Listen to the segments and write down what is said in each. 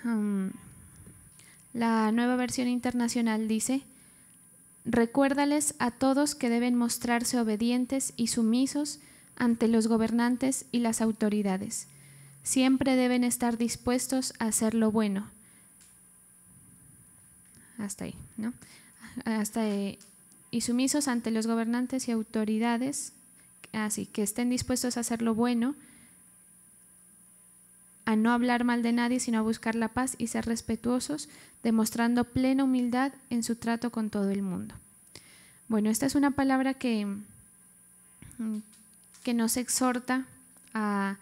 Um, la Nueva Versión Internacional dice: recuérdales a todos que deben mostrarse obedientes y sumisos ante los gobernantes y las autoridades. Siempre deben estar dispuestos a hacer lo bueno. Hasta ahí, ¿no? Y sumisos ante los gobernantes y autoridades, así que estén dispuestos a hacer lo bueno, a no hablar mal de nadie, sino a buscar la paz y ser respetuosos, demostrando plena humildad en su trato con todo el mundo. Bueno, esta es una palabra que nos exhorta a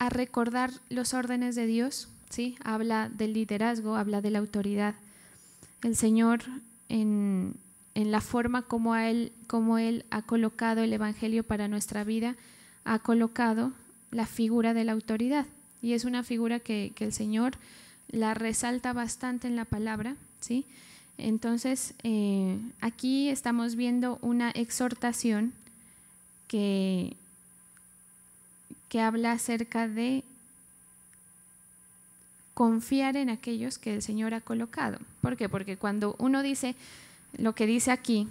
recordar los órdenes de Dios, ¿sí? Habla del liderazgo, habla de la autoridad. El Señor, en la forma como Él ha colocado el Evangelio para nuestra vida, ha colocado la figura de la autoridad, y es una figura que el Señor la resalta bastante en la palabra, ¿sí? Entonces, aquí estamos viendo una exhortación que habla acerca de confiar en aquellos que el Señor ha colocado. ¿Por qué? Porque cuando uno dice lo que dice aquí,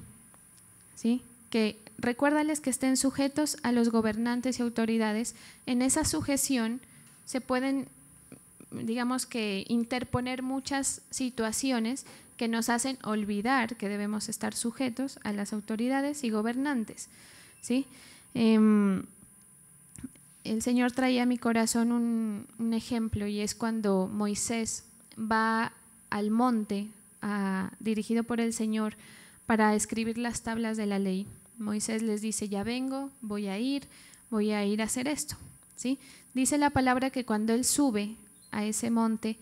¿sí? Que recuérdales que estén sujetos a los gobernantes y autoridades, en esa sujeción se pueden, digamos que, interponer muchas situaciones que nos hacen olvidar que debemos estar sujetos a las autoridades y gobernantes, ¿sí? El Señor traía a mi corazón un ejemplo, y es cuando Moisés va al monte dirigido por el Señor para escribir las tablas de la ley. Moisés les dice: ya vengo, voy a ir a hacer esto, ¿sí? Dice la palabra que cuando él sube a ese monte,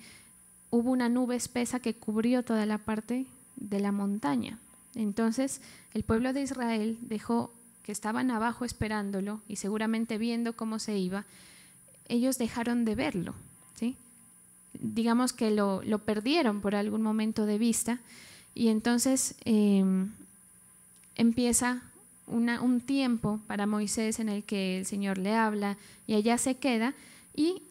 hubo una nube espesa que cubrió toda la parte de la montaña. Entonces el pueblo de Israel dejó, que estaban abajo esperándolo y seguramente viendo cómo se iba, ellos dejaron de verlo, ¿sí? Digamos que lo perdieron por algún momento de vista, y entonces empieza un tiempo para Moisés en el que el Señor le habla y allá se queda, y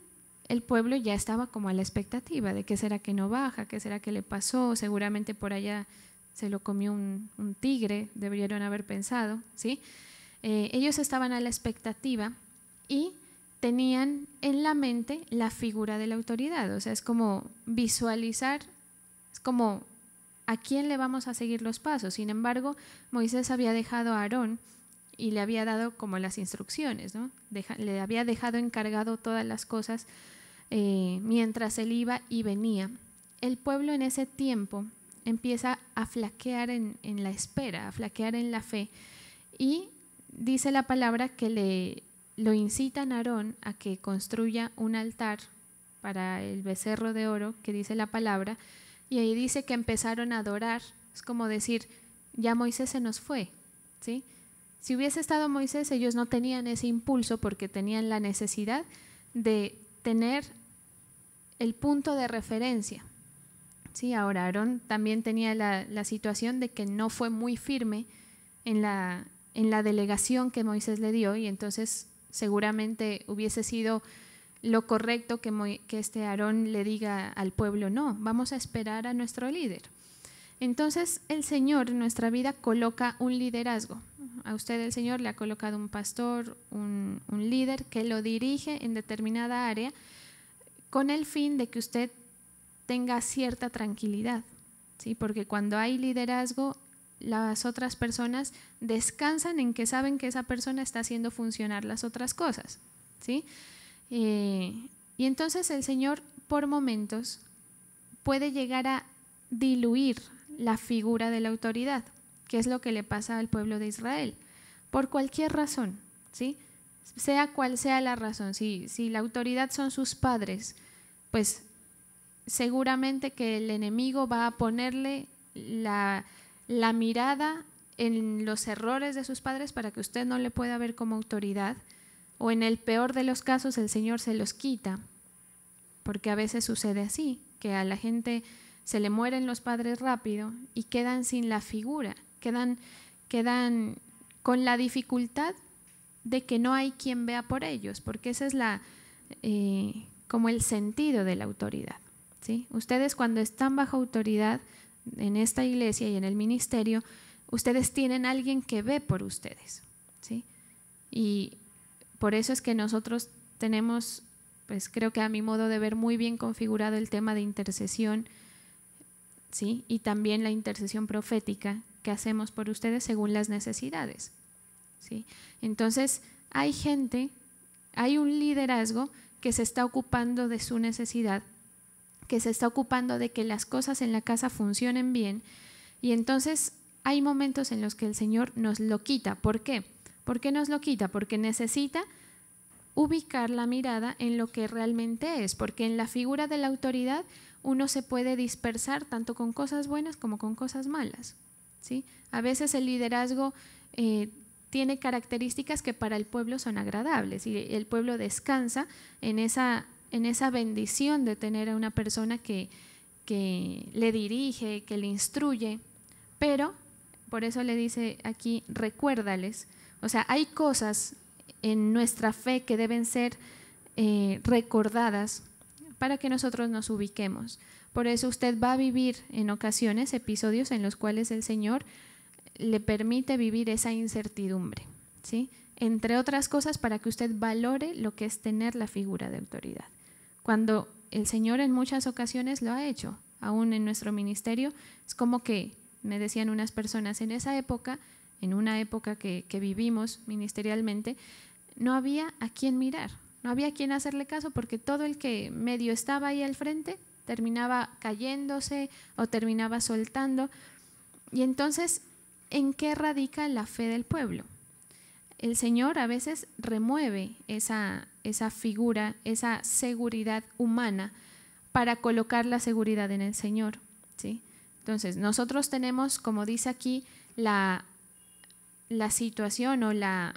el pueblo ya estaba como a la expectativa de qué será que no baja, qué será que le pasó, seguramente por allá se lo comió un tigre, deberían haber pensado, ¿sí? Ellos estaban a la expectativa y tenían en la mente la figura de la autoridad, o sea, es como visualizar, es como ¿a quién le vamos a seguir los pasos? Sin embargo, Moisés había dejado a Aarón y le había dado como las instrucciones, ¿no? Le había dejado encargado todas las cosas mientras él iba y venía. El pueblo en ese tiempo empieza a flaquear en la espera, a flaquear en la fe, y dice la palabra que lo incitan a Aarón a que construya un altar para el becerro de oro, que dice la palabra. Y ahí dice que empezaron a adorar. Es como decir, ya Moisés se nos fue, ¿sí? Si hubiese estado Moisés, ellos no tenían ese impulso porque tenían la necesidad de tener el punto de referencia, ¿sí? Ahora, Aarón también tenía la situación de que no fue muy firme en la delegación que Moisés le dio, y entonces seguramente hubiese sido lo correcto que este Aarón le diga al pueblo: no, vamos a esperar a nuestro líder. Entonces el Señor en nuestra vida coloca un liderazgo. A usted el Señor le ha colocado un pastor, un líder que lo dirige en determinada área, con el fin de que usted tenga cierta tranquilidad, ¿sí? Porque cuando hay liderazgo, las otras personas descansan en que saben que esa persona está haciendo funcionar las otras cosas, ¿sí? Y entonces el Señor por momentos puede llegar a diluir la figura de la autoridad, que es lo que le pasa al pueblo de Israel, por cualquier razón, ¿sí? Sea cual sea la razón. Si la autoridad son sus padres, pues seguramente que el enemigo va a ponerle la mirada en los errores de sus padres para que usted no le pueda ver como autoridad, o en el peor de los casos el Señor se los quita, porque a veces sucede así, que a la gente se le mueren los padres rápido y quedan sin la figura, quedan con la dificultad de que no hay quien vea por ellos, porque esa es como el sentido de la autoridad, ¿sí? Ustedes cuando están bajo autoridad en esta iglesia y en el ministerio, ustedes tienen a alguien que ve por ustedes, ¿sí? Y por eso es que nosotros tenemos, pues creo que a mi modo de ver, muy bien configurado el tema de intercesión, ¿sí? Y también la intercesión profética que hacemos por ustedes según las necesidades, ¿sí? Entonces, hay gente, hay un liderazgo que se está ocupando de su necesidad, que se está ocupando de que las cosas en la casa funcionen bien, y entonces hay momentos en los que el Señor nos lo quita. ¿Por qué? ¿Por qué nos lo quita? Porque necesita ubicar la mirada en lo que realmente es, porque en la figura de la autoridad uno se puede dispersar tanto con cosas buenas como con cosas malas, ¿sí? A veces el liderazgo tiene características que para el pueblo son agradables y el pueblo descansa en esa bendición de tener a una persona que le dirige, que le instruye, pero por eso le dice aquí, recuérdales. O sea, hay cosas en nuestra fe que deben ser recordadas para que nosotros nos ubiquemos. Por eso usted va a vivir en ocasiones episodios en los cuales el Señor le permite vivir esa incertidumbre, ¿sí? Entre otras cosas para que usted valore lo que es tener la figura de autoridad. Cuando el Señor en muchas ocasiones lo ha hecho, aún en nuestro ministerio, es como que, me decían unas personas, en esa época, en una época que vivimos ministerialmente, no había a quién mirar, no había a quién hacerle caso, porque todo el que medio estaba ahí al frente terminaba cayéndose o terminaba soltando. Y entonces, ¿en qué radica la fe del pueblo? El Señor a veces remueve esa figura, esa seguridad humana para colocar la seguridad en el Señor, ¿sí? Entonces, nosotros tenemos, como dice aquí, la situación o la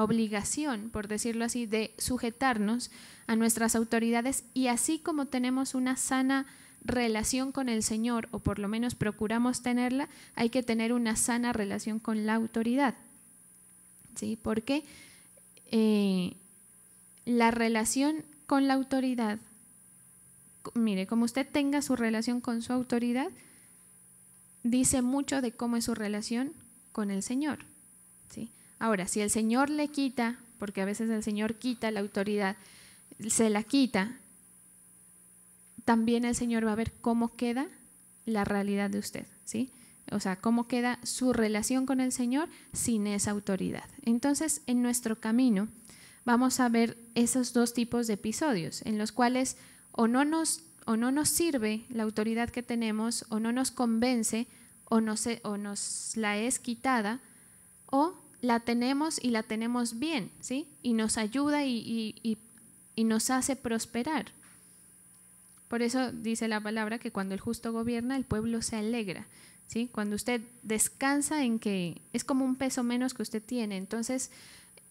obligación, por decirlo así, de sujetarnos a nuestras autoridades, y así como tenemos una sana relación con el Señor, o por lo menos procuramos tenerla, hay que tener una sana relación con la autoridad, ¿sí? Porque la relación con la autoridad, mire, como usted tenga su relación con su autoridad, dice mucho de cómo es su relación con el Señor, ¿sí? Ahora, si el Señor le quita, porque a veces el Señor quita la autoridad, se la quita, también el Señor va a ver cómo queda la realidad de usted, ¿sí? O sea, cómo queda su relación con el Señor sin esa autoridad. Entonces, en nuestro camino vamos a ver esos dos tipos de episodios en los cuales o no nos sirve la autoridad que tenemos, o no nos convence, o nos la es quitada, o la tenemos y la tenemos bien, ¿sí? Y nos ayuda y nos hace prosperar. Por eso dice la palabra que cuando el justo gobierna, el pueblo se alegra, ¿sí? Cuando usted descansa en que es como un peso menos que usted tiene, entonces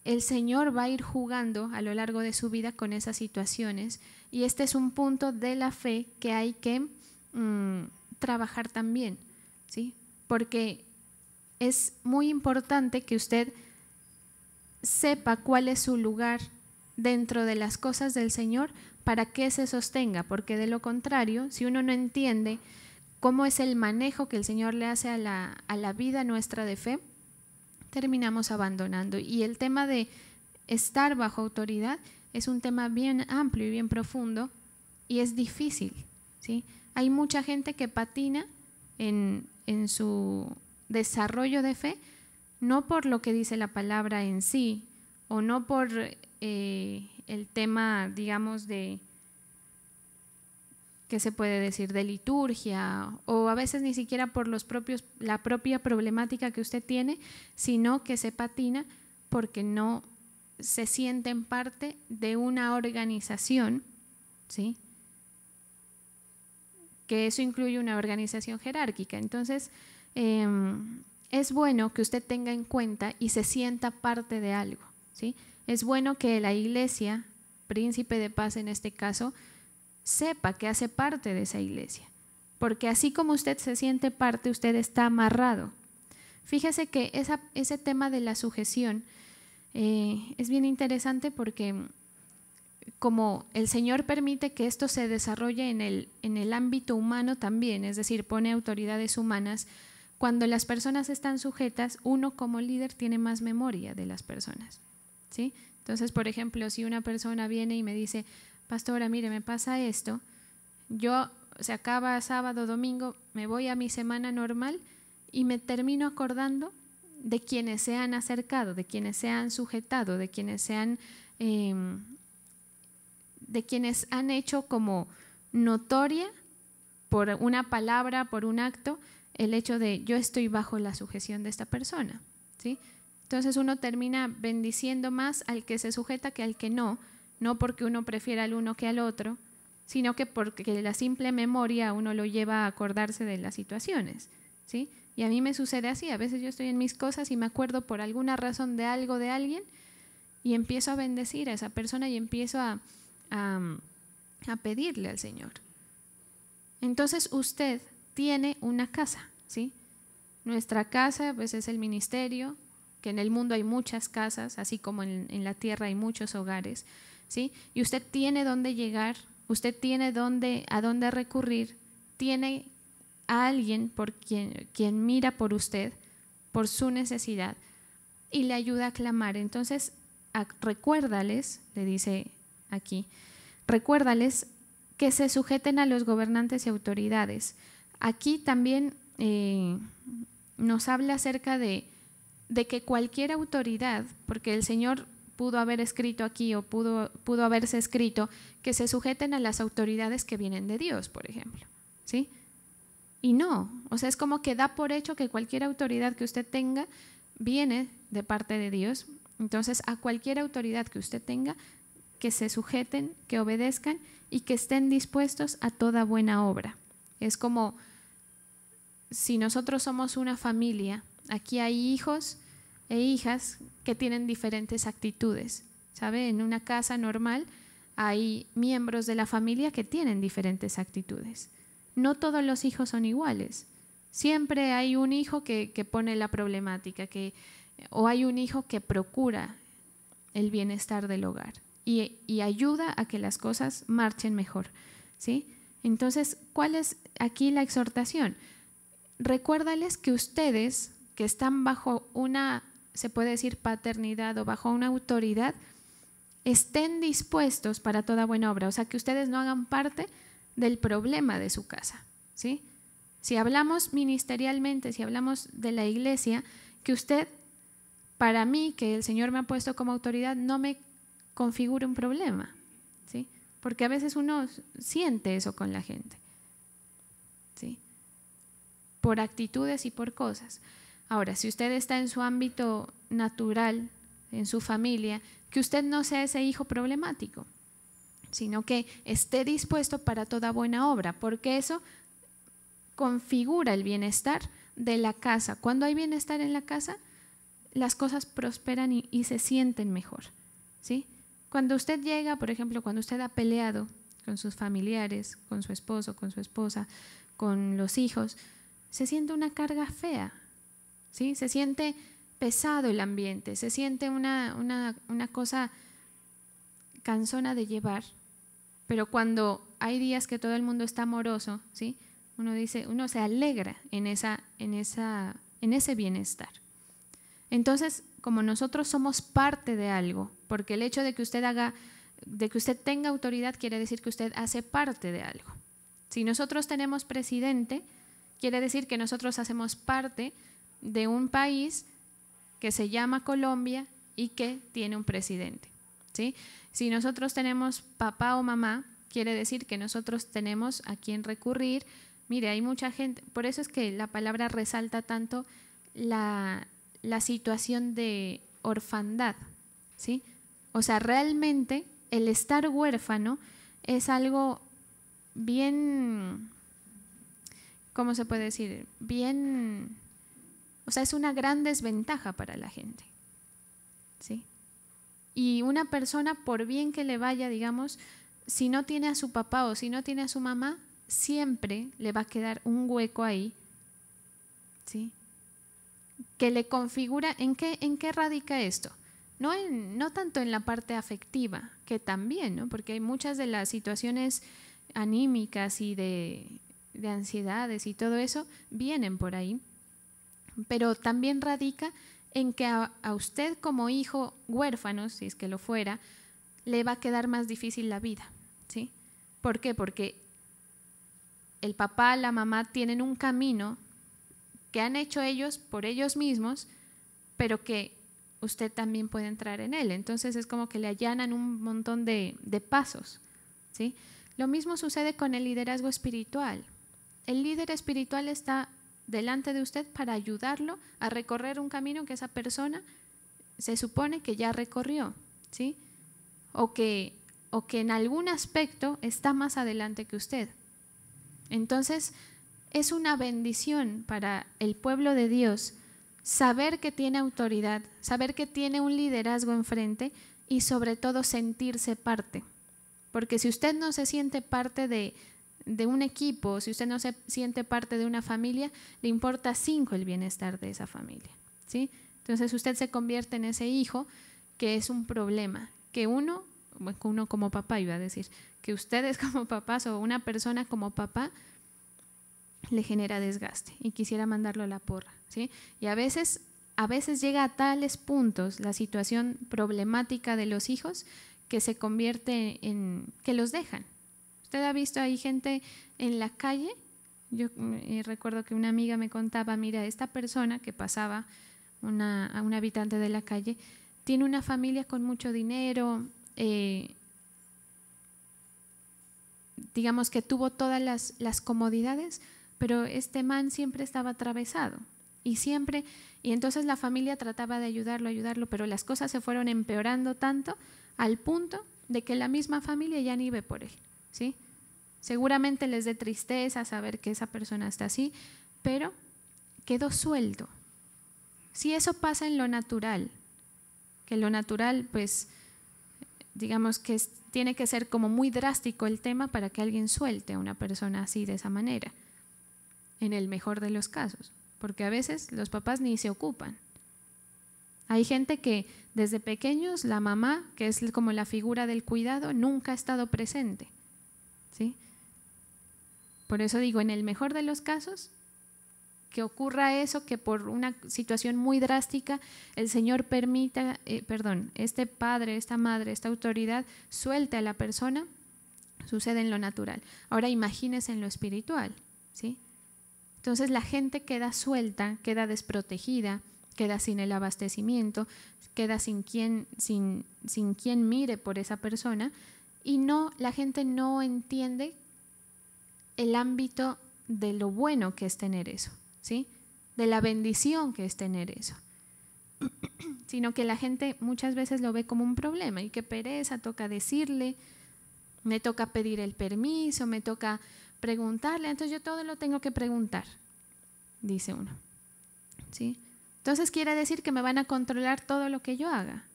el Señor va a ir jugando a lo largo de su vida con esas situaciones, y este es un punto de la fe que hay que trabajar también, ¿sí? Porque es muy importante que usted sepa cuál es su lugar dentro de las cosas del Señor para que se sostenga, porque de lo contrario, si uno no entiende cómo es el manejo que el Señor le hace a la vida nuestra de fe, terminamos abandonando. Y el tema de estar bajo autoridad es un tema bien amplio y bien profundo, y es difícil, ¿sí? Hay mucha gente que patina en su desarrollo de fe, no por lo que dice la palabra en sí, o no por el tema, digamos, de, ¿qué se puede decir?, de liturgia, o a veces ni siquiera por la propia problemática que usted tiene, sino que se patina porque no se sienten parte de una organización, ¿sí? Que eso incluye una organización jerárquica. Entonces, es bueno que usted tenga en cuenta y se sienta parte de algo, ¿sí? Es bueno que la iglesia, Príncipe de Paz en este caso, sepa que hace parte de esa iglesia, porque así como usted se siente parte, usted está amarrado. Fíjese que ese tema de la sujeción es bien interesante, porque como el Señor permite que esto se desarrolle en el ámbito humano también, es decir, pone autoridades humanas, cuando las personas están sujetas, uno como líder tiene más memoria de las personas, ¿sí? Entonces, por ejemplo, si una persona viene y me dice, pastora, mire, me pasa esto, yo se acaba sábado, domingo, me voy a mi semana normal y me termino acordando de quienes se han acercado, de quienes se han sujetado, de quienes se han de quienes han hecho como notoria por una palabra, por un acto, el hecho de yo estoy bajo la sujeción de esta persona, ¿sí? Entonces uno termina bendiciendo más al que se sujeta que al que no, no porque uno prefiera al uno que al otro, sino que porque la simple memoria uno lo lleva a acordarse de las situaciones, ¿sí? Y a mí me sucede así, a veces yo estoy en mis cosas y me acuerdo por alguna razón de algo de alguien y empiezo a bendecir a esa persona y empiezo a pedirle al Señor. Entonces usted tiene una casa, ¿sí? Nuestra casa pues es el ministerio, que en el mundo hay muchas casas, así como en la tierra hay muchos hogares, ¿sí? Y usted tiene dónde llegar, usted tiene a dónde recurrir, tiene a alguien por quien mira por usted, por su necesidad y le ayuda a clamar. Entonces recuérdales, le dice aquí, recuérdales que se sujeten a los gobernantes y autoridades. Aquí también nos habla acerca de que cualquier autoridad, porque el Señor pudo haber escrito aquí o pudo haberse escrito que se sujeten a las autoridades que vienen de Dios, por ejemplo, ¿sí? Y no, o sea, es como que da por hecho que cualquier autoridad que usted tenga viene de parte de Dios. Entonces, a cualquier autoridad que usted tenga, que se sujeten, que obedezcan y que estén dispuestos a toda buena obra. Es como si nosotros somos una familia, aquí hay hijos e hijas que tienen diferentes actitudes, ¿sabe? En una casa normal hay miembros de la familia que tienen diferentes actitudes. No todos los hijos son iguales. Siempre hay un hijo que pone la problemática, o hay un hijo que procura el bienestar del hogar y ayuda a que las cosas marchen mejor, ¿sí? Entonces, ¿cuál es aquí la exhortación? Recuérdales que ustedes, que están bajo una, se puede decir, paternidad o bajo una autoridad, estén dispuestos para toda buena obra, o sea, que ustedes no hagan parte del problema de su casa, ¿sí? Si hablamos ministerialmente, si hablamos de la iglesia, que usted, para mí, que el Señor me ha puesto como autoridad, no me configure un problema, ¿sí? Porque a veces uno siente eso con la gente, ¿sí? Por actitudes y por cosas. Ahora, si usted está en su ámbito natural, en su familia, que usted no sea ese hijo problemático, sino que esté dispuesto para toda buena obra, porque eso configura el bienestar de la casa. Cuando hay bienestar en la casa, las cosas prosperan y se sienten mejor, ¿sí? Cuando usted llega, por ejemplo, cuando usted ha peleado con sus familiares, con su esposo, con su esposa, con los hijos, se siente una carga fea, ¿sí? Se siente pesado el ambiente, se siente una cosa cansona de llevar, pero cuando hay días que todo el mundo está amoroso, ¿sí? Uno se alegra en ese bienestar. Entonces, como nosotros somos parte de algo, porque el hecho de que usted tenga autoridad quiere decir que usted hace parte de algo. Si nosotros tenemos presidente, quiere decir que nosotros hacemos parte de un país que se llama Colombia y que tiene un presidente, ¿sí? Si nosotros tenemos papá o mamá, quiere decir que nosotros tenemos a quien recurrir. Mire, hay mucha gente, por eso es que la palabra resalta tanto la situación de orfandad, ¿sí? O sea, realmente el estar huérfano es algo bien, ¿cómo se puede decir? Bien, o sea, es una gran desventaja para la gente, ¿sí? Y una persona, por bien que le vaya, digamos, si no tiene a su papá o si no tiene a su mamá, siempre le va a quedar un hueco ahí, ¿sí? Que le configura, ¿en qué radica esto? no tanto en la parte afectiva, que también, ¿no? Porque hay muchas de las situaciones anímicas y de ansiedades y todo eso vienen por ahí, pero también radica en que a usted como hijo huérfano, si es que lo fuera, le va a quedar más difícil la vida, ¿sí? ¿Por qué? Porque el papá, la mamá tienen un camino que han hecho ellos por ellos mismos, pero que usted también puede entrar en él. Entonces es como que le allanan un montón de pasos, ¿sí? Lo mismo sucede con el liderazgo espiritual. El líder espiritual está delante de usted para ayudarlo a recorrer un camino que esa persona se supone que ya recorrió, ¿sí? O que en algún aspecto está más adelante que usted. Entonces, es una bendición para el pueblo de Dios saber que tiene autoridad, saber que tiene un liderazgo enfrente y sobre todo sentirse parte. Porque si usted no se siente parte de un equipo, si usted no se siente parte de una familia, le importa 5 el bienestar de esa familia, ¿sí? Entonces usted se convierte en ese hijo que es un problema, que uno como papá iba a decir, que ustedes como papás o una persona como papá le genera desgaste y quisiera mandarlo a la porra, ¿sí? Y a veces llega a tales puntos la situación problemática de los hijos que se convierte en que los dejan. Usted ha visto ahí gente en la calle. Yo recuerdo que una amiga me contaba, mira, esta persona que pasaba, a un habitante de la calle, tiene una familia con mucho dinero, digamos que tuvo todas las comodidades, pero este man siempre estaba atravesado y entonces la familia trataba de ayudarlo, pero las cosas se fueron empeorando tanto al punto de que la misma familia ya ni ve por él, ¿sí? Seguramente les dé tristeza saber que esa persona está así, pero quedó suelto. Si eso pasa en lo natural, que lo natural pues digamos que tiene que ser como muy drástico el tema para que alguien suelte a una persona así de esa manera, en el mejor de los casos, porque a veces los papás ni se ocupan. Hay gente que desde pequeños la mamá, que es como la figura del cuidado, nunca ha estado presente, ¿sí? Por eso digo, en el mejor de los casos, que ocurra eso, que por una situación muy drástica el Señor permita, este padre, esta madre, esta autoridad suelte a la persona, sucede en lo natural. Ahora imagínese en lo espiritual, ¿sí? Entonces la gente queda suelta, queda desprotegida, queda sin el abastecimiento, queda sin quien mire por esa persona y la gente no entiende el ámbito de lo bueno que es tener eso, ¿sí? De la bendición que es tener eso, sino que la gente muchas veces lo ve como un problema y qué pereza, toca decirle, me toca pedir el permiso, me toca preguntarle, entonces yo todo lo tengo que preguntar, dice uno, ¿sí? Entonces quiere decir que me van a controlar todo lo que yo haga.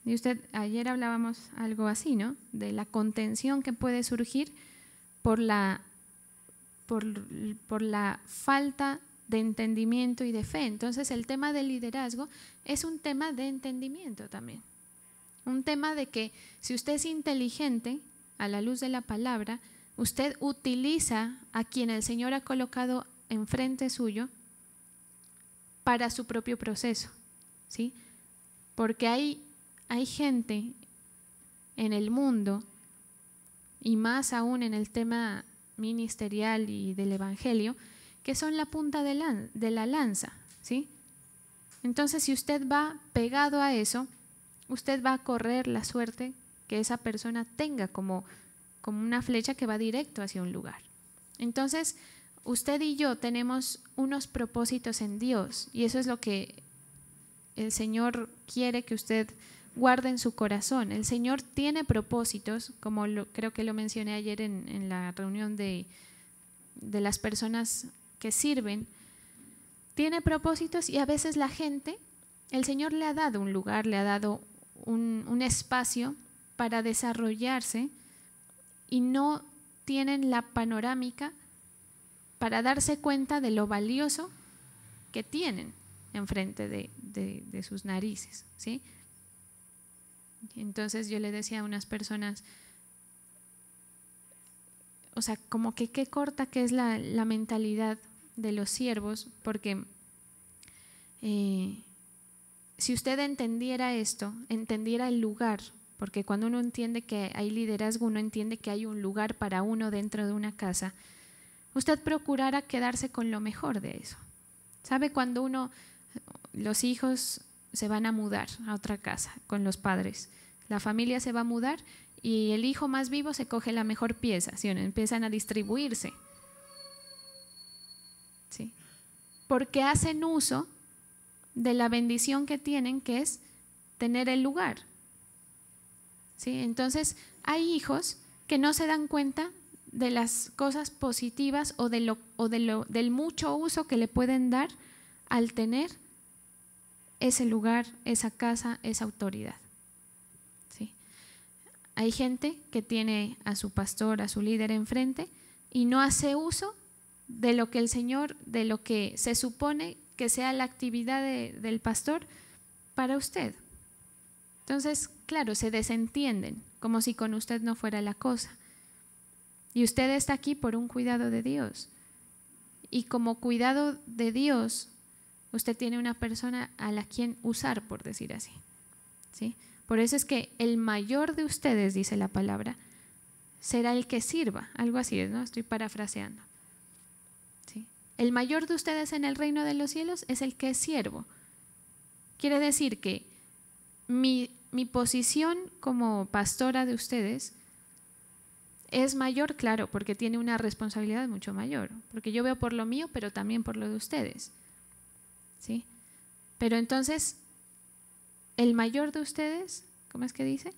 Y ayer hablábamos algo así, ¿no? De la contención que puede surgir por la falta de entendimiento y de fe. Entonces el tema del liderazgo es un tema de entendimiento también. Un tema de que si usted es inteligente, a la luz de la palabra, usted utiliza a quien el Señor ha colocado enfrente suyo para su propio proceso, ¿sí? Porque hay gente en el mundo, y más aún en el tema ministerial y del evangelio, que son la punta de la lanza, ¿sí? Entonces, si usted va pegado a eso, usted va a correr la suerte que esa persona tenga como una flecha que va directo hacia un lugar. Entonces, usted y yo tenemos unos propósitos en Dios y eso es lo que el Señor quiere que usted guarde en su corazón. El Señor tiene propósitos, como creo que lo mencioné ayer en la reunión de las personas que sirven. Tiene propósitos y a veces la gente, el Señor le ha dado un lugar, le ha dado un espacio para desarrollarse y no tienen la panorámica para darse cuenta de lo valioso que tienen enfrente de sus narices, ¿sí? Entonces yo le decía a unas personas, o sea, como que qué corta que es la mentalidad de los siervos, porque si usted entendiera esto, entendiera el lugar, porque cuando uno entiende que hay liderazgo, uno entiende que hay un lugar para uno dentro de una casa, usted procurara quedarse con lo mejor de eso. ¿Sabe cuando los hijos se van a mudar a otra casa con los padres? La familia se va a mudar y el hijo más vivo se coge la mejor pieza, ¿sí? Empiezan a distribuirse, ¿sí? Porque hacen uso de la bendición que tienen, que es tener el lugar, ¿sí? Entonces hay hijos que no se dan cuenta de las cosas positivas o del mucho uso que le pueden dar al tener ese lugar, esa casa, esa autoridad, ¿sí? Hay gente que tiene a su pastor, a su líder enfrente y no hace uso de lo que el Señor, de lo que se supone que sea la actividad del pastor para usted. Entonces, claro, se desentienden, como si con usted no fuera la cosa. Y usted está aquí por un cuidado de Dios. Y como cuidado de Dios, usted tiene una persona a la quien usar, por decir así, ¿sí? Por eso es que el mayor de ustedes, dice la palabra, será el que sirva. Algo así, ¿no? Estoy parafraseando, ¿sí? El mayor de ustedes en el reino de los cielos es el que es siervo. Quiere decir que mi posición como pastora de ustedes es mayor, claro, porque tiene una responsabilidad mucho mayor, porque yo veo por lo mío, pero también por lo de ustedes, ¿sí? Pero entonces, el mayor de ustedes, ¿cómo es que dice?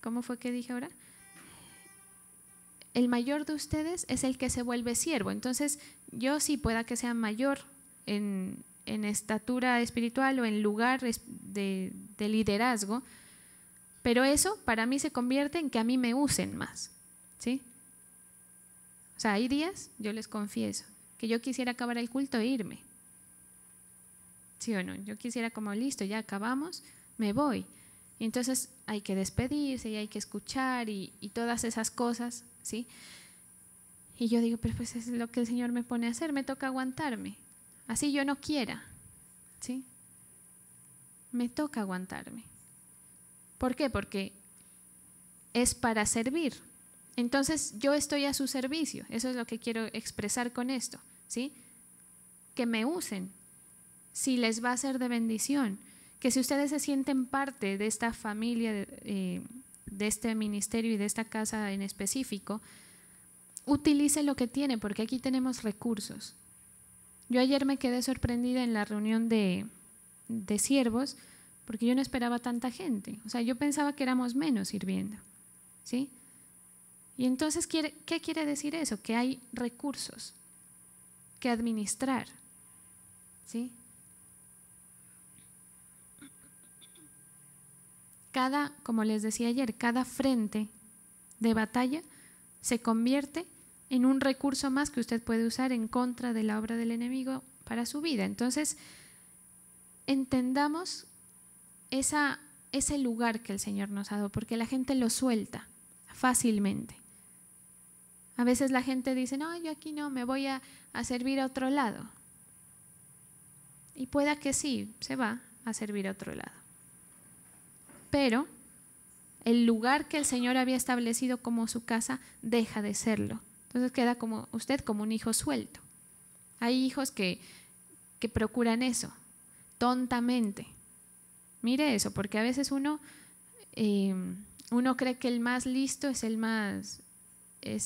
¿Cómo fue que dije ahora? El mayor de ustedes es el que se vuelve siervo. Entonces, yo sí pueda que sea mayor en estatura espiritual o en lugar de liderazgo, pero eso para mí se convierte en que a mí me usen más, ¿sí? O sea, hay días, yo les confieso, que yo quisiera acabar el culto e irme. ¿Sí o no? Yo quisiera como listo, ya acabamos, me voy. Y entonces hay que despedirse y hay que escuchar y todas esas cosas, ¿sí? Y yo digo, pero pues es lo que el Señor me pone a hacer, me toca aguantarme. Así yo no quiera, ¿sí? Me toca aguantarme. ¿Por qué? Porque es para servir. Entonces yo estoy a su servicio. Eso es lo que quiero expresar con esto, ¿sí? Que me usen si les va a ser de bendición. Que si ustedes se sienten parte de esta familia, de este ministerio y de esta casa en específico, utilice lo que tiene, porque aquí tenemos recursos. Yo ayer me quedé sorprendida en la reunión de siervos, porque yo no esperaba tanta gente. O sea, yo pensaba que éramos menos sirviendo, ¿sí? Y entonces, ¿qué quiere decir eso? Que hay recursos que administrar, ¿sí? Como les decía ayer, cada frente de batalla se convierte en un recurso más que usted puede usar en contra de la obra del enemigo para su vida. Entonces, entendamos ese lugar que el Señor nos ha dado, porque la gente lo suelta fácilmente. A veces la gente dice, no, yo aquí no, me voy a servir a otro lado. Y pueda que sí, se va a servir a otro lado. Pero el lugar que el Señor había establecido como su casa deja de serlo. Entonces queda como usted como un hijo suelto. Hay hijos que procuran eso, tontamente. Mire eso, porque a veces uno cree que el más listo es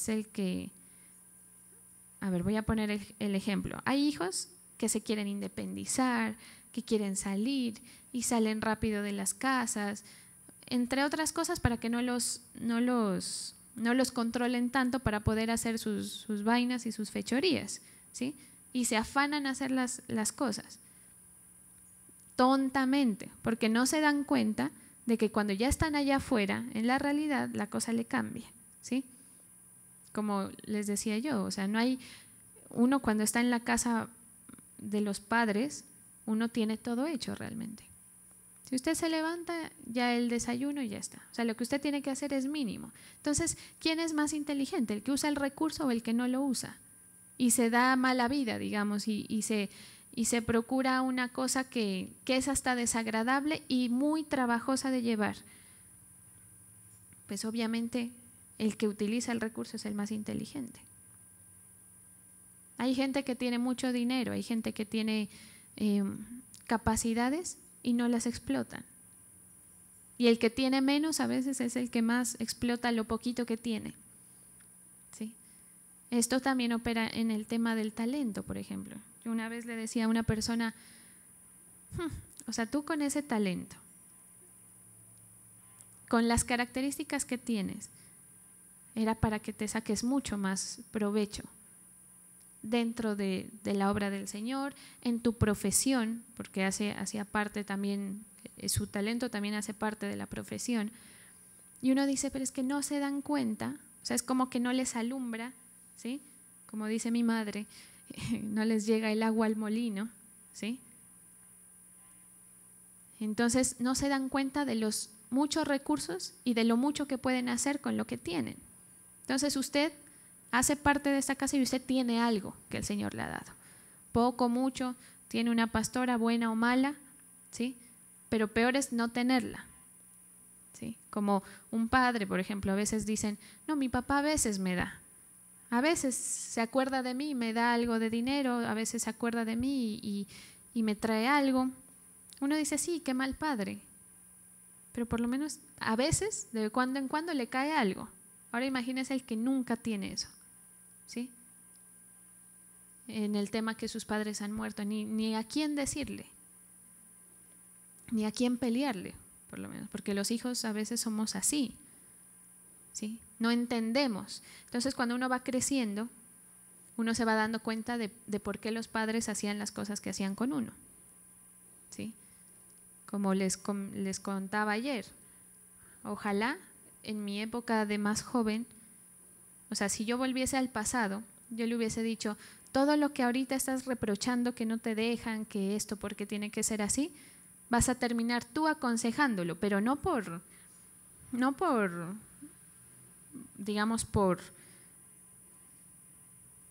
el que… A ver, voy a poner el ejemplo. Hay hijos que se quieren independizar, que quieren salir y salen rápido de las casas, entre otras cosas para que no los controlen tanto para poder hacer sus vainas y sus fechorías, ¿sí? Y se afanan a hacer las cosas tontamente, porque no se dan cuenta de que cuando ya están allá afuera, en la realidad, la cosa le cambia, ¿sí? Como les decía yo, o sea, no hay… Uno cuando está en la casa de los padres, uno tiene todo hecho realmente. Si usted se levanta, ya el desayuno y ya está. O sea, lo que usted tiene que hacer es mínimo. Entonces, ¿quién es más inteligente? ¿El que usa el recurso o el que no lo usa? Y se da mala vida, digamos, y se procura una cosa que es hasta desagradable y muy trabajosa de llevar. Pues obviamente el que utiliza el recurso es el más inteligente. Hay gente que tiene mucho dinero, hay gente que tiene capacidades y no las explotan. Y el que tiene menos a veces es el que más explota lo poquito que tiene. ¿Sí? Esto también opera en el tema del talento, por ejemplo. Yo una vez le decía a una persona, o sea, tú con ese talento, con las características que tienes, era para que te saques mucho más provecho dentro de la obra del Señor, en tu profesión, porque hacía parte también, su talento también hace parte de la profesión. Y uno dice, pero es que no se dan cuenta, o sea, es como que no les alumbra, ¿sí? Como dice mi madre, no les llega el agua al molino, ¿sí? Entonces no se dan cuenta de los muchos recursos y de lo mucho que pueden hacer con lo que tienen. Entonces usted hace parte de esta casa y usted tiene algo que el Señor le ha dado. Poco, mucho, tiene una pastora buena o mala, ¿sí? Pero peor es no tenerla, ¿sí? Como un padre, por ejemplo, a veces dicen, no, mi papá a veces me da. A veces se acuerda de mí, me da algo de dinero, a veces se acuerda de mí y me trae algo. Uno dice, sí, qué mal padre, pero por lo menos a veces, de cuando en cuando le cae algo. Ahora imagínese el que nunca tiene eso, ¿sí? En el tema que sus padres han muerto, ni a quién decirle, ni a quién pelearle, por lo menos, porque los hijos a veces somos así, ¿sí? No entendemos. Entonces cuando uno va creciendo, uno se va dando cuenta de por qué los padres hacían las cosas que hacían con uno, ¿sí? Como les contaba ayer, ojalá en mi época de más joven, o sea, si yo volviese al pasado, yo le hubiese dicho, todo lo que ahorita estás reprochando que no te dejan, que esto porque tiene que ser así, vas a terminar tú aconsejándolo, pero no por, digamos,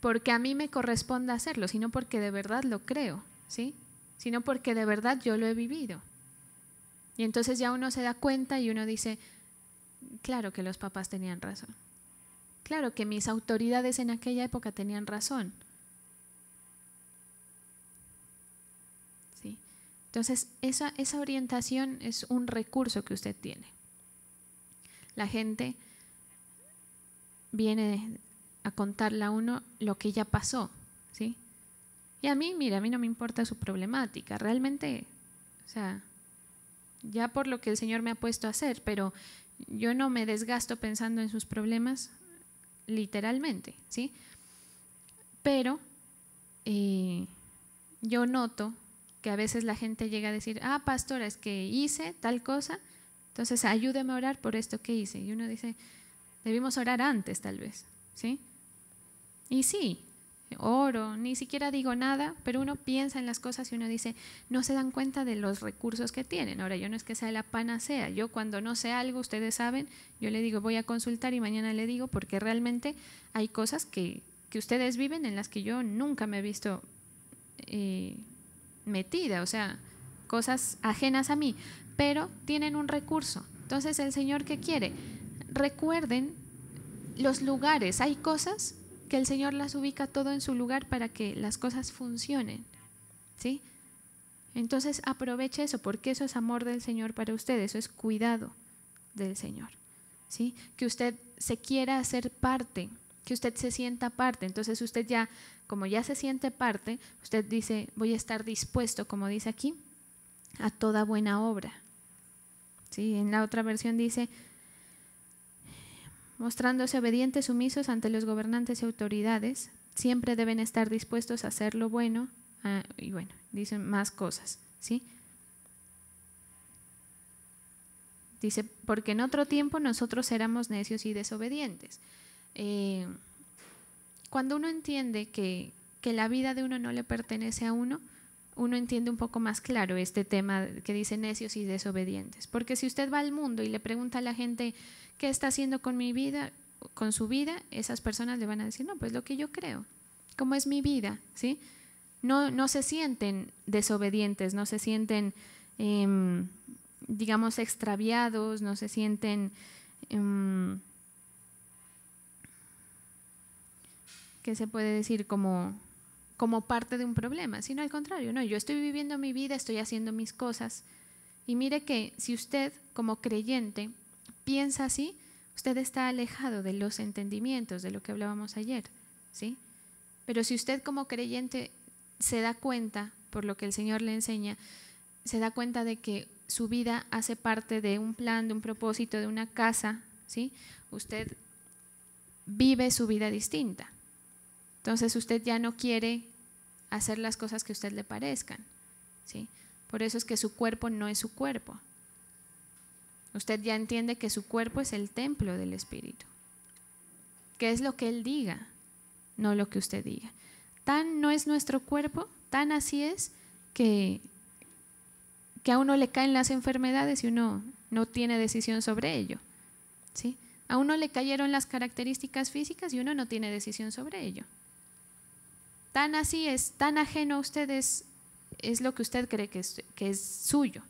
porque a mí me corresponda hacerlo, sino porque de verdad lo creo, ¿sí? Sino porque de verdad yo lo he vivido. Y entonces ya uno se da cuenta y uno dice, claro que los papás tenían razón. Claro que mis autoridades en aquella época tenían razón. ¿Sí? Entonces, esa orientación es un recurso que usted tiene. La gente viene a contarle a uno lo que ya pasó, ¿sí? Y a mí, mira, a mí no me importa su problemática, realmente, o sea, ya por lo que el Señor me ha puesto a hacer, pero yo no me desgasto pensando en sus problemas, literalmente, ¿sí? Pero yo noto que a veces la gente llega a decir, ah, pastora, es que hice tal cosa, entonces ayúdeme a orar por esto que hice. Y uno dice, debimos orar antes tal vez, ¿sí? Y sí, oro, ni siquiera digo nada, pero uno piensa en las cosas y uno dice, no se dan cuenta de los recursos que tienen. Ahora, yo no es que sea la panacea, yo cuando no sé algo, ustedes saben, yo le digo, voy a consultar y mañana le digo, porque realmente hay cosas que ustedes viven en las que yo nunca me he visto metida, o sea, cosas ajenas a mí, pero tienen un recurso. Entonces, ¿el Señor qué quiere? Recuerden los lugares, hay cosas que el Señor las ubica todo en su lugar para que las cosas funcionen, ¿sí? Entonces aproveche eso, porque eso es amor del Señor para usted, eso es cuidado del Señor, ¿sí? Que usted se quiera hacer parte, que usted se sienta parte. Entonces usted ya, como ya se siente parte, usted dice, voy a estar dispuesto, como dice aquí, a toda buena obra, ¿sí? En la otra versión dice, mostrándose obedientes, sumisos ante los gobernantes y autoridades, siempre deben estar dispuestos a hacer lo bueno, y bueno, dicen más cosas, ¿sí? Dice, porque en otro tiempo nosotros éramos necios y desobedientes. Cuando uno entiende que la vida de uno no le pertenece a uno, uno entiende un poco más claro este tema que dice necios y desobedientes. Porque si usted va al mundo y le pregunta a la gente qué está haciendo con mi vida, con su vida, esas personas le van a decir, no, pues lo que yo creo, cómo es mi vida, ¿sí? No se sienten desobedientes, no se sienten, digamos, extraviados, no se sienten, ¿qué se puede decir? Como parte de un problema, sino al contrario, no, yo estoy viviendo mi vida, estoy haciendo mis cosas. Y mire que si usted como creyente piensa así, usted está alejado de los entendimientos, de lo que hablábamos ayer, ¿sí? Pero si usted como creyente se da cuenta, por lo que el Señor le enseña, se da cuenta de que su vida hace parte de un plan, de un propósito, de una casa, ¿sí? Usted vive su vida distinta. Entonces usted ya no quiere hacer las cosas que a usted le parezcan, ¿sí? Por eso es que su cuerpo no es su cuerpo. Usted ya entiende que su cuerpo es el templo del Espíritu. Que es lo que Él diga, no lo que usted diga. Tan no es nuestro cuerpo, tan así es que a uno le caen las enfermedades y uno no tiene decisión sobre ello, ¿sí? A uno le cayeron las características físicas y uno no tiene decisión sobre ello. Tan así es, tan ajeno a usted es lo que usted cree que es suyo.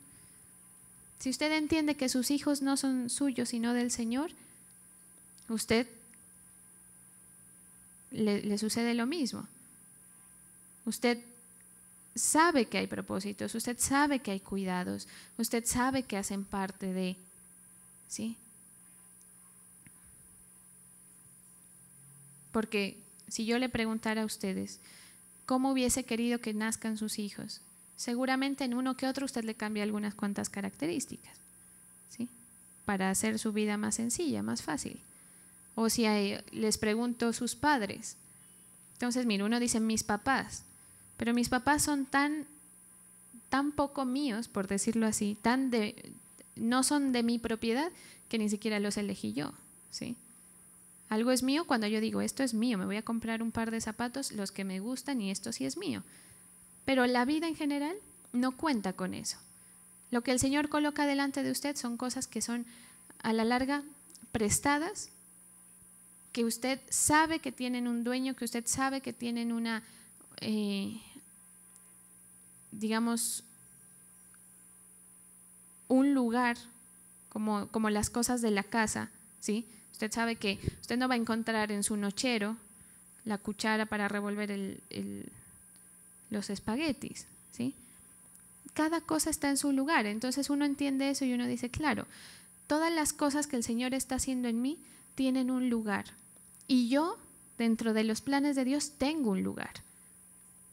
Si usted entiende que sus hijos no son suyos sino del Señor, usted le sucede lo mismo. Usted sabe que hay propósitos, usted sabe que hay cuidados, usted sabe que hacen parte de, ¿sí? Porque si yo le preguntara a ustedes cómo hubiese querido que nazcan sus hijos, seguramente en uno que otro usted le cambia algunas cuantas características, ¿sí? Para hacer su vida más sencilla, más fácil. O si les pregunto sus padres, entonces mira, uno dice mis papás, pero mis papás son tan poco míos, por decirlo así, no son de mi propiedad que ni siquiera los elegí yo, ¿sí? Algo es mío cuando yo digo, esto es mío, me voy a comprar un par de zapatos, los que me gustan y esto sí es mío. Pero la vida en general no cuenta con eso. Lo que el Señor coloca delante de usted son cosas que son a la larga prestadas, que usted sabe que tienen un dueño, que usted sabe que tienen una, digamos, un lugar como las cosas de la casa, ¿sí? Usted sabe que usted no va a encontrar en su nochero la cuchara para revolver los espaguetis, ¿sí? Cada cosa está en su lugar, entonces uno entiende eso y uno dice, claro, todas las cosas que el Señor está haciendo en mí tienen un lugar y yo, dentro de los planes de Dios, tengo un lugar.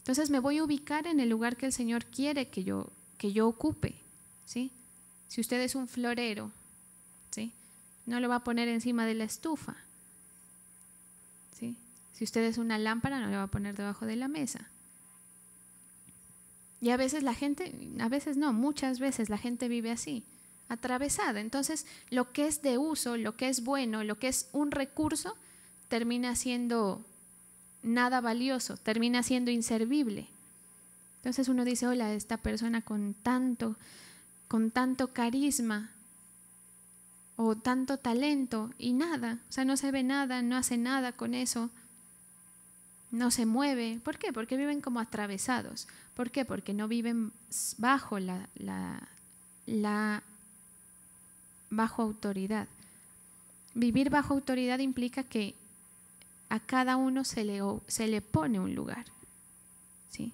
Entonces me voy a ubicar en el lugar que el Señor quiere que yo ocupe, ¿sí? Si usted es un florero, ¿sí? No lo va a poner encima de la estufa, ¿sí? Si usted es una lámpara, no lo va a poner debajo de la mesa. Y a veces muchas veces la gente vive así, atravesada. Entonces, lo que es de uso, lo que es bueno, lo que es un recurso, termina siendo nada valioso, termina siendo inservible. Entonces uno dice, hola, esta persona con tanto carisma o tanto talento y nada, o sea, no se ve nada, no hace nada con eso. No se mueve. ¿Por qué? Porque viven como atravesados. ¿Por qué? Porque no viven bajo bajo autoridad. Vivir bajo autoridad implica que a cada uno se le pone un lugar, ¿sí?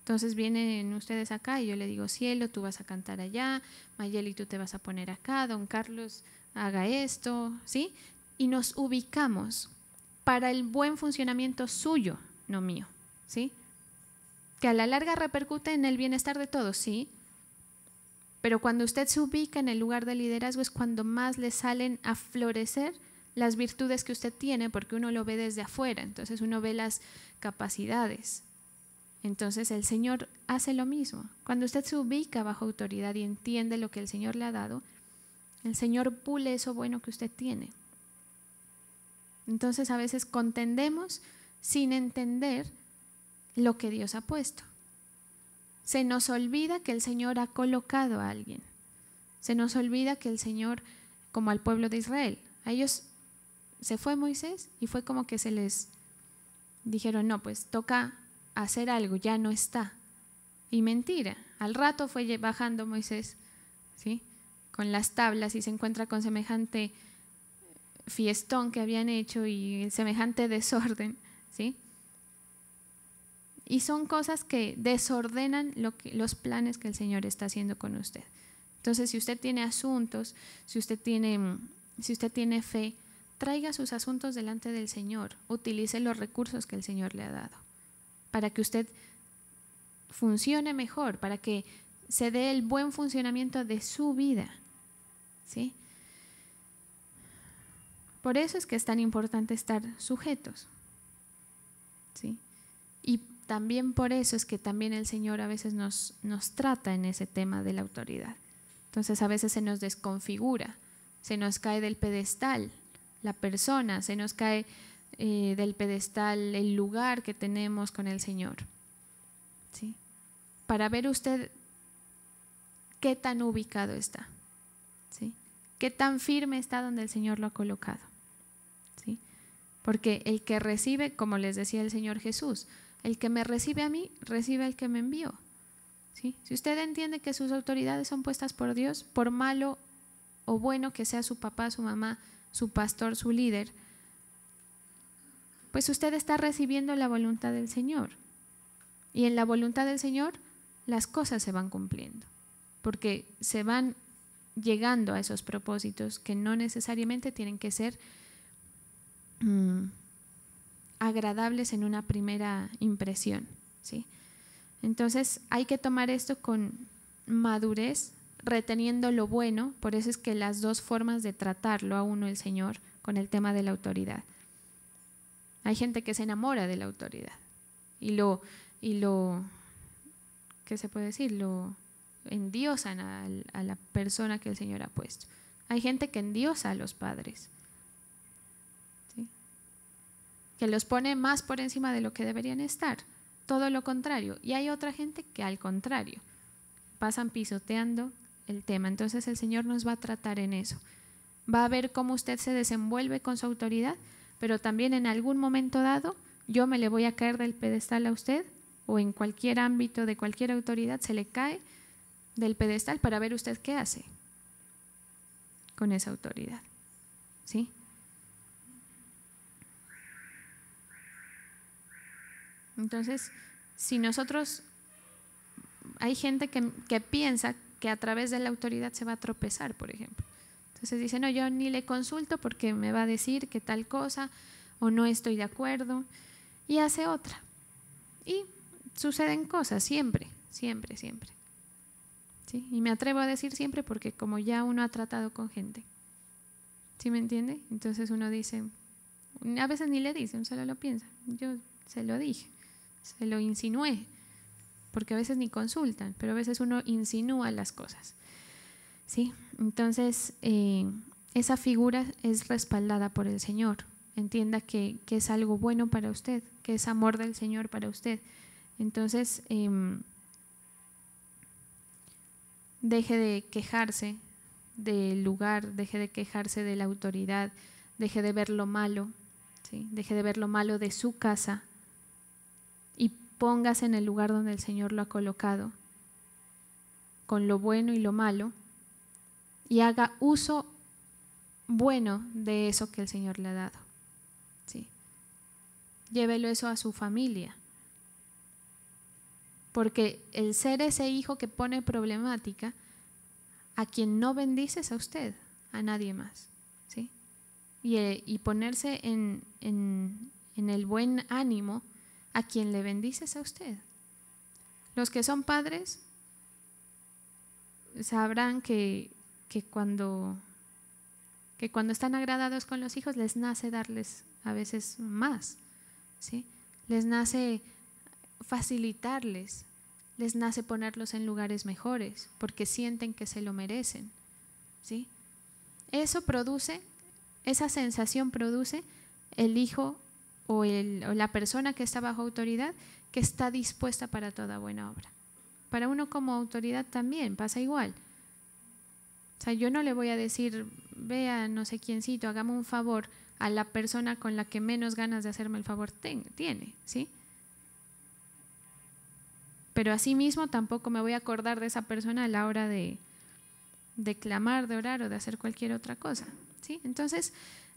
Entonces vienen ustedes acá y yo le digo, Cielo, tú vas a cantar allá, Mayeli, tú te vas a poner acá, don Carlos haga esto, ¿sí? Y nos ubicamos para el buen funcionamiento suyo, no mío, ¿sí? Que a la larga repercute en el bienestar de todos, sí, pero cuando usted se ubica en el lugar de liderazgo es cuando más le salen a florecer las virtudes que usted tiene, porque uno lo ve desde afuera, entonces uno ve las capacidades. Entonces el Señor hace lo mismo. Cuando usted se ubica bajo autoridad y entiende lo que el Señor le ha dado, el Señor pule eso bueno que usted tiene. Entonces a veces contendemos sin entender lo que Dios ha puesto. se nos olvida que el Señor ha colocado a alguien. Se nos olvida que el Señor, como al pueblo de Israel, a ellos se fue Moisés y fue como que se les dijeron, no, pues toca hacer algo, ya no está. Y mentira, al rato fue bajando Moisés, ¿sí?, con las tablas y se encuentra con semejante fiestón que habían hecho y semejante desorden, ¿sí? Y son cosas que desordenan los planes que el Señor está haciendo con usted. Entonces, si usted tiene asuntos, si usted tiene fe, traiga sus asuntos delante del Señor, utilice los recursos que el Señor le ha dado para que usted funcione mejor, para que se dé el buen funcionamiento de su vida, ¿sí? Por eso es que es tan importante estar sujetos, ¿sí? Y también por eso es que también el Señor a veces nos trata en ese tema de la autoridad. Entonces a veces se nos desconfigura, se nos cae del pedestal la persona, se nos cae del pedestal el lugar que tenemos con el Señor, ¿sí? Para ver usted qué tan ubicado está, ¿sí? Qué tan firme está donde el Señor lo ha colocado, ¿sí? Porque el que recibe, como les decía el Señor Jesús, el que me recibe a mí, recibe al que me envió, ¿sí? Si usted entiende que sus autoridades son puestas por Dios, por malo o bueno que sea su papá, su mamá, su pastor, su líder, pues usted está recibiendo la voluntad del Señor. Y en la voluntad del Señor las cosas se van cumpliendo, porque se van llegando a esos propósitos que no necesariamente tienen que ser agradables en una primera impresión, ¿sí? Entonces hay que tomar esto con madurez, reteniendo lo bueno. Por eso es que las dos formas de tratarlo a uno el Señor con el tema de la autoridad. Hay gente que se enamora de la autoridad y lo ¿qué se puede decir? Lo endiosan a la persona que el Señor ha puesto. Hay gente que endiosa a los padres, ¿sí?, que los pone más por encima de lo que deberían estar, todo lo contrario. Y hay otra gente que al contrario, pasan pisoteando el tema. Entonces el Señor nos va a tratar en eso. Va a ver cómo usted se desenvuelve con su autoridad, pero también en algún momento dado yo me le voy a caer del pedestal a usted, o en cualquier ámbito de cualquier autoridad se le cae del pedestal para ver usted qué hace con esa autoridad, ¿sí? Entonces, si nosotros, hay gente que piensa que a través de la autoridad se va a tropezar, por ejemplo. Entonces dice, no, yo ni le consulto porque me va a decir que tal cosa o no estoy de acuerdo, y hace otra. Y suceden cosas siempre, siempre, siempre, ¿sí? Y me atrevo a decir siempre porque como ya uno ha tratado con gente, ¿sí me entiende? Entonces uno dice, a veces ni le dice, uno solo lo piensa. Yo se lo dije, se lo insinué, porque a veces ni consultan, pero a veces uno insinúa las cosas, ¿sí? Entonces esa figura es respaldada por el Señor. Entienda que es algo bueno para usted, que es amor del Señor para usted. Entonces deje de quejarse del lugar, deje de quejarse de la autoridad, deje de ver lo malo, ¿sí? Deje de ver lo malo de su casa y póngase en el lugar donde el Señor lo ha colocado, con lo bueno y lo malo, y haga uso bueno de eso que el Señor le ha dado, ¿sí? Llévelo eso a su familia, porque el ser ese hijo que pone problemática, a quien no bendice es a usted, a nadie más, ¿sí? Y ponerse en el buen ánimo, a quien le bendice es a usted. Los que son padres sabrán que cuando están agradados con los hijos les nace darles a veces más, ¿sí? Les nace facilitarles, les nace ponerlos en lugares mejores porque sienten que se lo merecen, ¿sí? Eso produce, esa sensación produce el hijo o la persona que está bajo autoridad, que está dispuesta para toda buena obra, para uno como autoridad también pasa igual. O sea, yo no le voy a decir, vea no sé quiéncito, hágame un favor a la persona con la que menos ganas de hacerme el favor tiene, ¿sí? Pero asimismo tampoco me voy a acordar de esa persona a la hora de clamar, de orar o de hacer cualquier otra cosa, ¿sí? Entonces,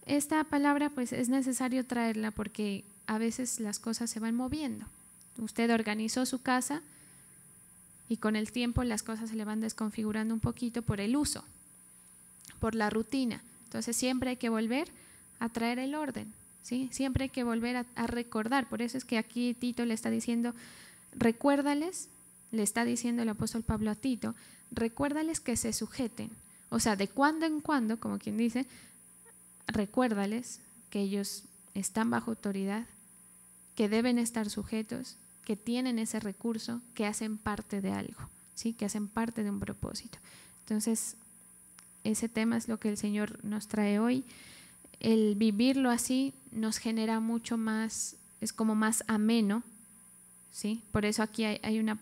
esta palabra pues es necesario traerla porque a veces las cosas se van moviendo. Usted organizó su casa y con el tiempo las cosas se le van desconfigurando un poquito por el uso, por la rutina. Entonces siempre hay que volver a traer el orden, ¿sí? Siempre hay que volver a recordar. Por eso es que aquí Tito le está diciendo, recuérdales, le está diciendo el apóstol Pablo a Tito, recuérdales que se sujeten. O sea, de cuando en cuando, como quien dice, recuérdales que ellos están bajo autoridad, que deben estar sujetos, que tienen ese recurso, que hacen parte de algo, ¿sí? Que hacen parte de un propósito. Entonces, ese tema es lo que el Señor nos trae hoy. El vivirlo así nos genera mucho más, es como más ameno, ¿sí? Por eso aquí hay una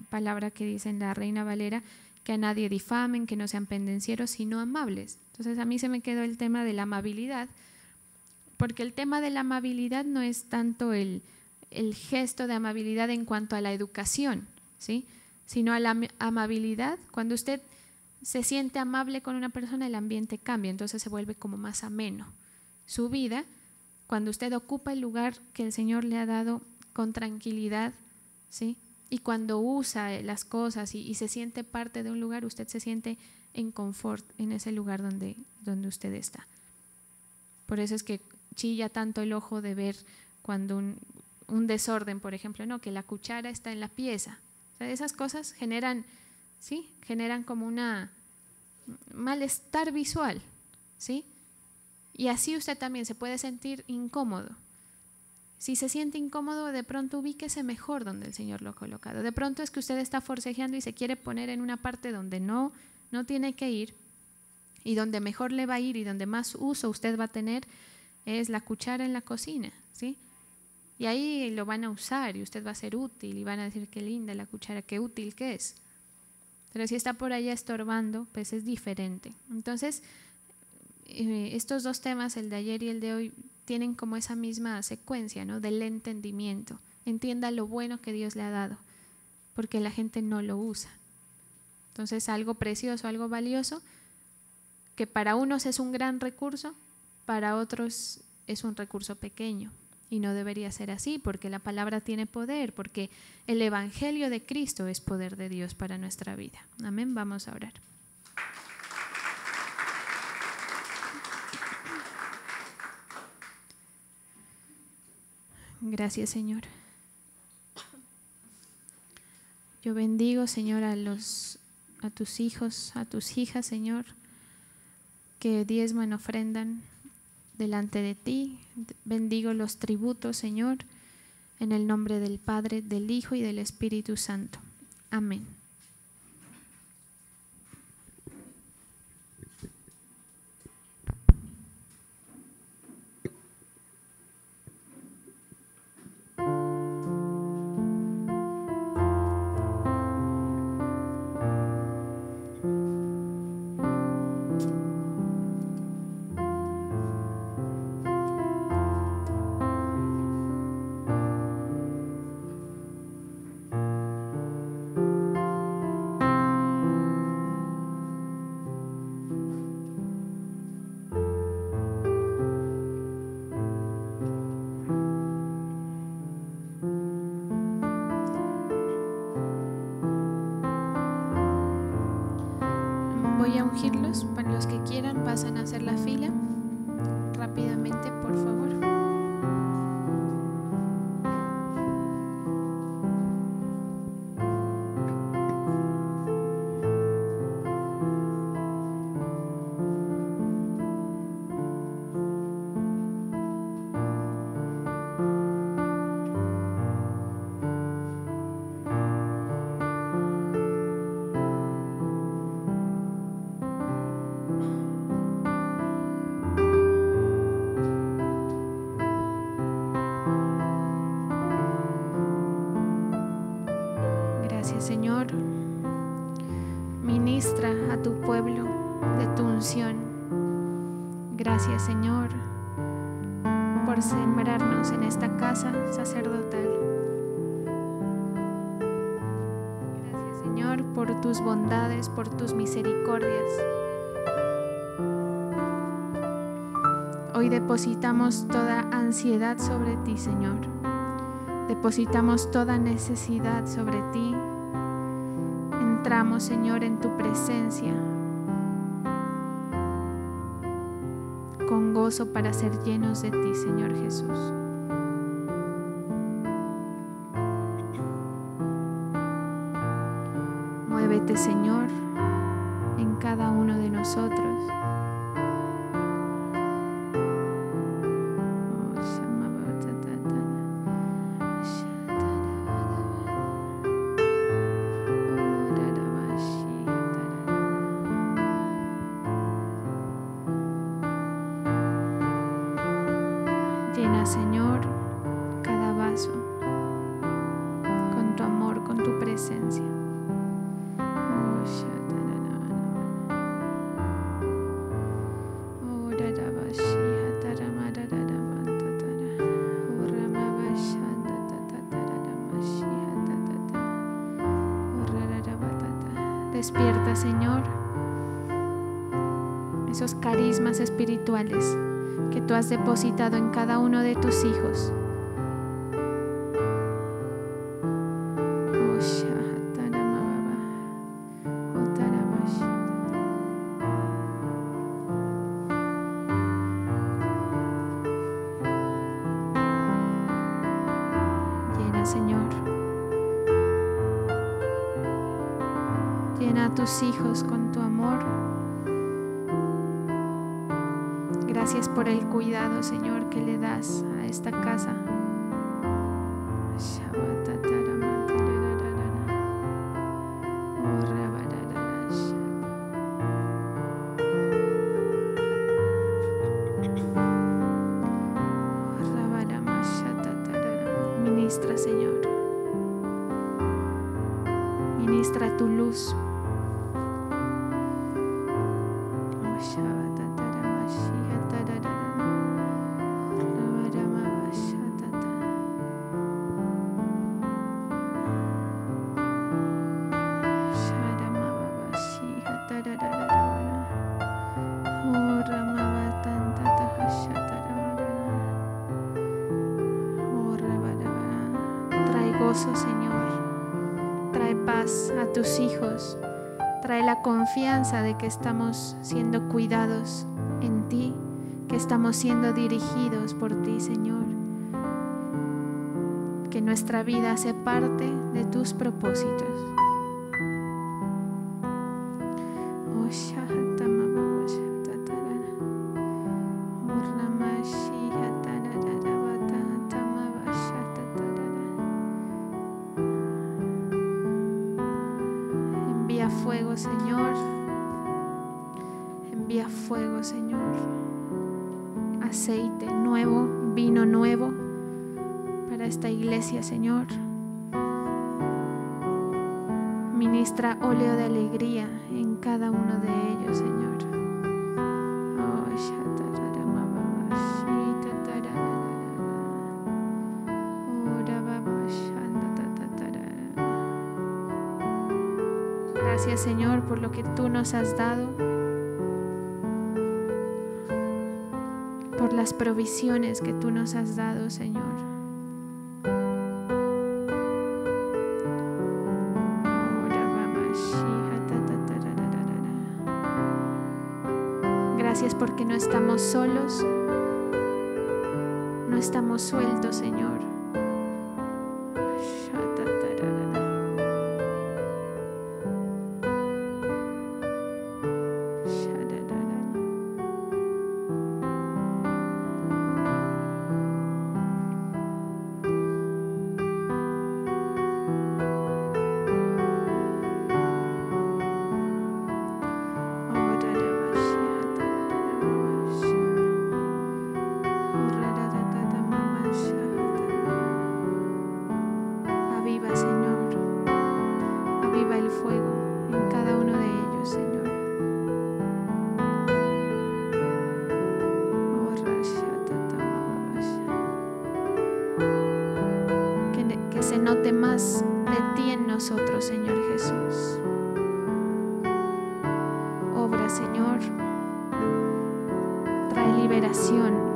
palabra que dice en la Reina Valera, que a nadie difamen, que no sean pendencieros, sino amables. Entonces a mí se me quedó el tema de la amabilidad, porque el tema de la amabilidad no es tanto el gesto de amabilidad en cuanto a la educación, ¿sí? Sino a la amabilidad, cuando usted se siente amable con una persona, el ambiente cambia, entonces se vuelve como más ameno. Su vida, cuando usted ocupa el lugar que el Señor le ha dado con tranquilidad, ¿sí? Y cuando usa las cosas y se siente parte de un lugar, usted se siente en confort en ese lugar donde usted está. Por eso es que chilla tanto el ojo de ver cuando un desorden, por ejemplo, no, que la cuchara está en la pieza. O sea, esas cosas generan, ¿sí? Generan como una malestar visual, ¿sí? Y así usted también se puede sentir incómodo. Si se siente incómodo, de pronto ubíquese mejor donde el Señor lo ha colocado. De pronto es que usted está forcejeando y se quiere poner en una parte donde no tiene que ir, y donde mejor le va a ir y donde más uso usted va a tener es la cuchara en la cocina, ¿sí? Y ahí lo van a usar y usted va a ser útil y van a decir qué linda la cuchara, qué útil que es. Pero si está por allá estorbando, pues es diferente. Entonces, estos dos temas, el de ayer y el de hoy, tienen como esa misma secuencia, ¿no? Del entendimiento. Entienda lo bueno que Dios le ha dado, porque la gente no lo usa. Entonces, algo precioso, algo valioso, que para unos es un gran recurso, para otros es un recurso pequeño. Y no debería ser así, porque la palabra tiene poder, porque el Evangelio de Cristo es poder de Dios para nuestra vida. Amén, vamos a orar. Gracias, Señor. Yo bendigo, Señor, a tus hijos, a tus hijas, Señor, que diezman, ofrendan delante de ti. Bendigo los tributos, Señor, en el nombre del Padre, del Hijo y del Espíritu Santo. Amén. Voy a ungirlos. Para los que quieran, pasan a hacer la fila rápidamente, por favor. Gracias, Señor. Ministra a tu pueblo de tu unción. Gracias, Señor, por sembrarnos en esta casa sacerdotal. Gracias, Señor, por tus bondades, por tus misericordias. Hoy depositamos toda ansiedad sobre ti, Señor. Depositamos toda necesidad sobre ti. Entramos, Señor, en tu presencia con gozo para ser llenos de ti, Señor Jesús. Muévete, Señor, en cada uno de nosotros. Llena, Señor, cada vaso con tu amor, con tu presencia. Despierta, Señor, esos carismas espirituales que tú has depositado en cada uno de tus hijos. Llena, Señor. Llena a tus hijos con tu amor. Gracias por el cuidado, Señor, que le das a esta casa. Ministra, Señor. Ministra tu luz. Trae gozo, Señor. Trae paz a tus hijos. Trae la confianza de que estamos siendo cuidados en ti, que estamos siendo dirigidos por ti, Señor. Que nuestra vida hace parte de tus propósitos. Envía fuego, Señor. Envía fuego, Señor. Aceite nuevo, vino nuevo para esta iglesia, Señor. Ministra óleo de alegría en cada uno de ellos, Señor. Gracias, Señor, por lo que tú nos has dado, por las provisiones que tú nos has dado, Señor. Gracias porque no estamos solos, no estamos sueltos, Señor. y fuego en cada uno de ellos, Señor. Que se note más de ti en nosotros, Señor Jesús. Obra, Señor. Trae liberación.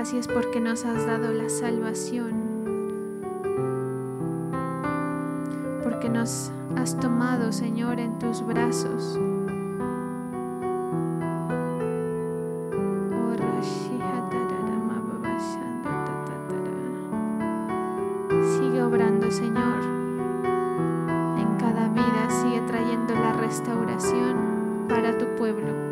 Gracias porque nos has dado la salvación, porque nos has tomado, Señor, en tus brazos. Sigue obrando, Señor, en cada vida, sigue trayendo la restauración para tu pueblo.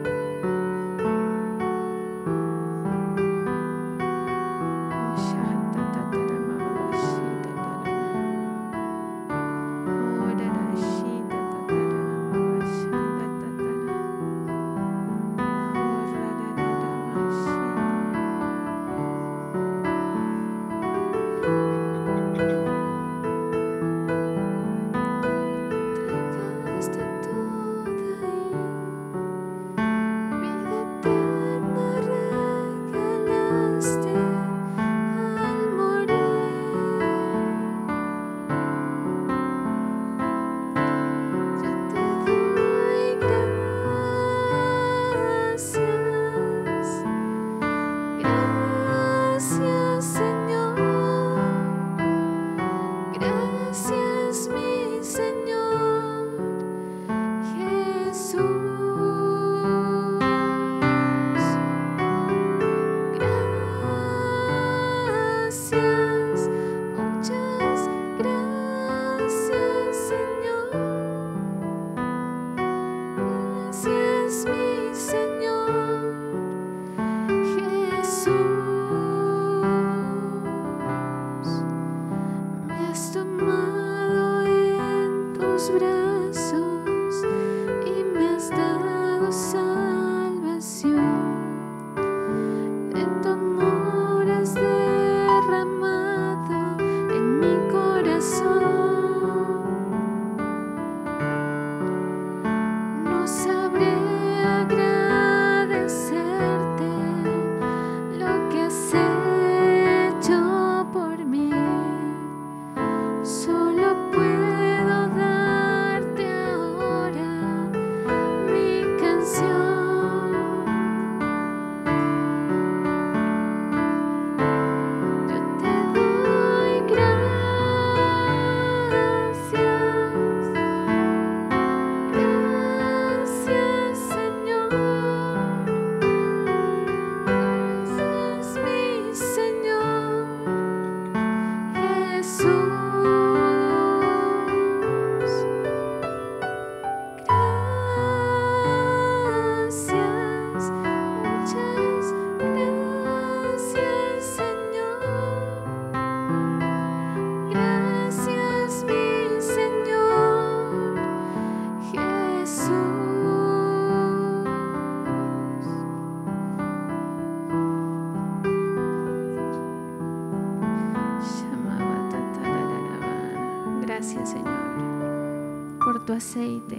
Gracias, Señor, por tu aceite.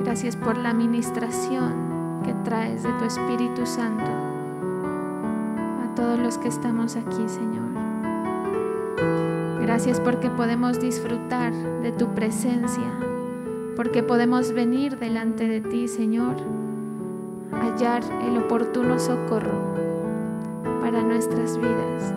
Gracias por la ministración que traes de tu Espíritu Santo a todos los que estamos aquí, Señor. Gracias porque podemos disfrutar de tu presencia, porque podemos venir delante de ti, Señor, hallar el oportuno socorro para nuestras vidas.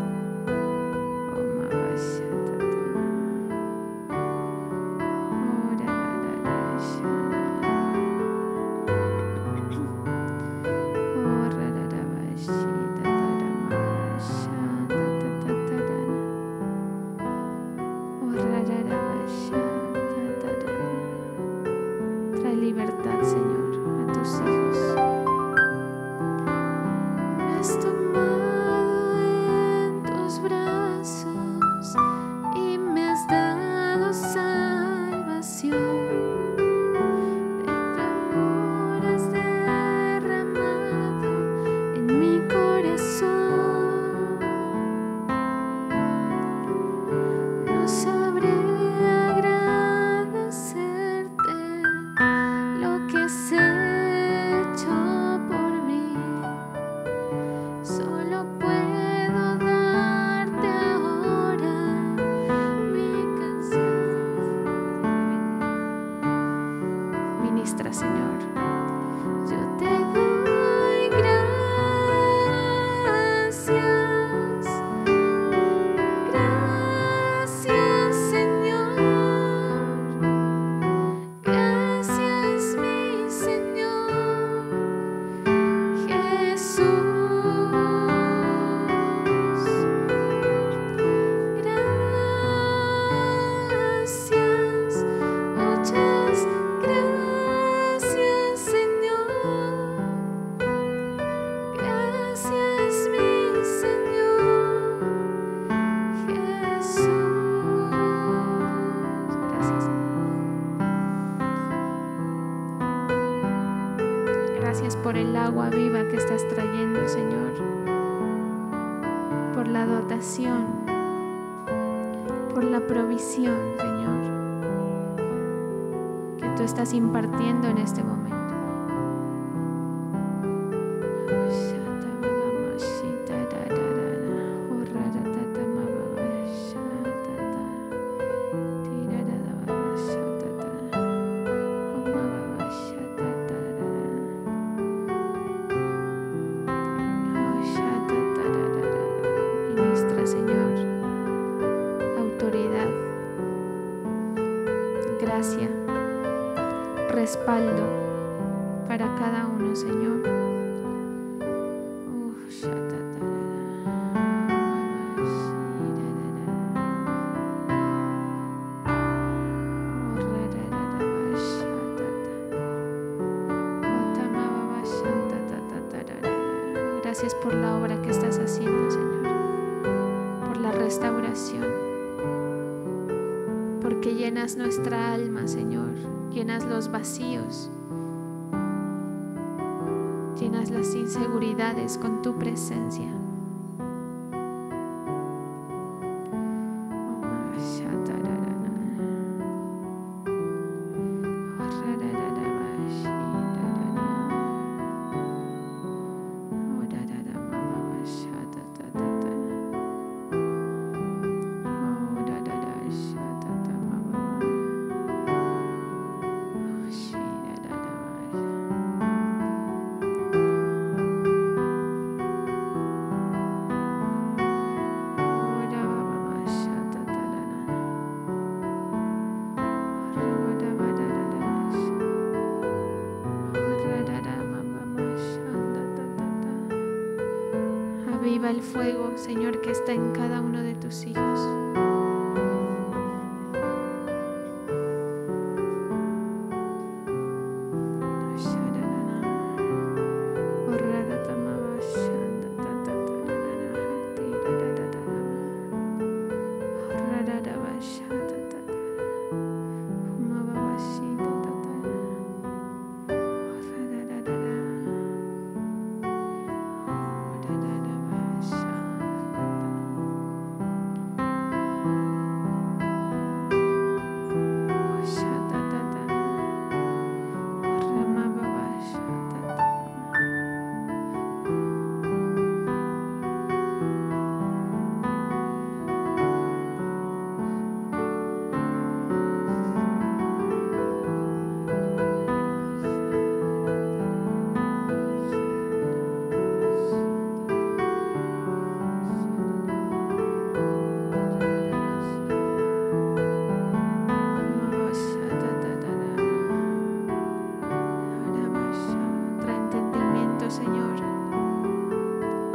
por el agua viva que estás trayendo, Señor, por la dotación, por la provisión, Señor, que tú estás impartiendo en este momento. Ministra, Señor, autoridad, gracia, respaldo para cada uno, Señor. Gracias por la obra que estás haciendo, Señor, por la restauración, porque llenas nuestra alma, Señor, llenas los vacíos, llenas las inseguridades con tu presencia. Aviva el fuego, Señor, que está en cada uno de tus hijos.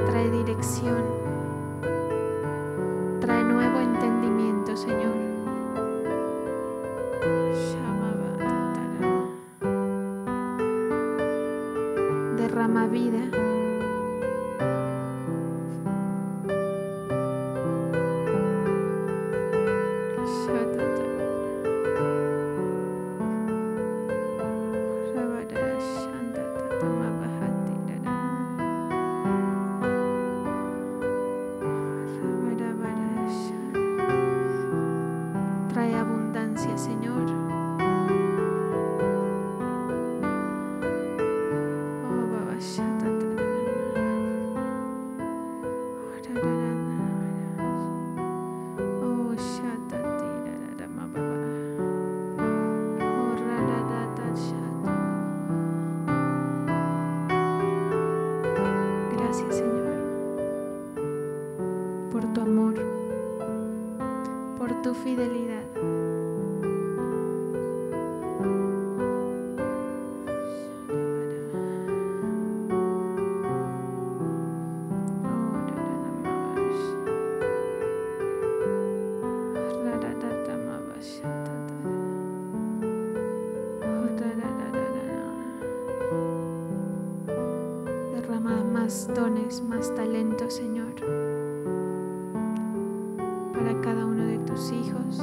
Trae dirección, trae nuevo entendimiento, Señor. Derrama vida. Trae abundancia, Señor. Gracias, Señor, por tu amor, por tu fidelidad. Derrama más dones, más talentos, Señor, para cada uno de tus hijos.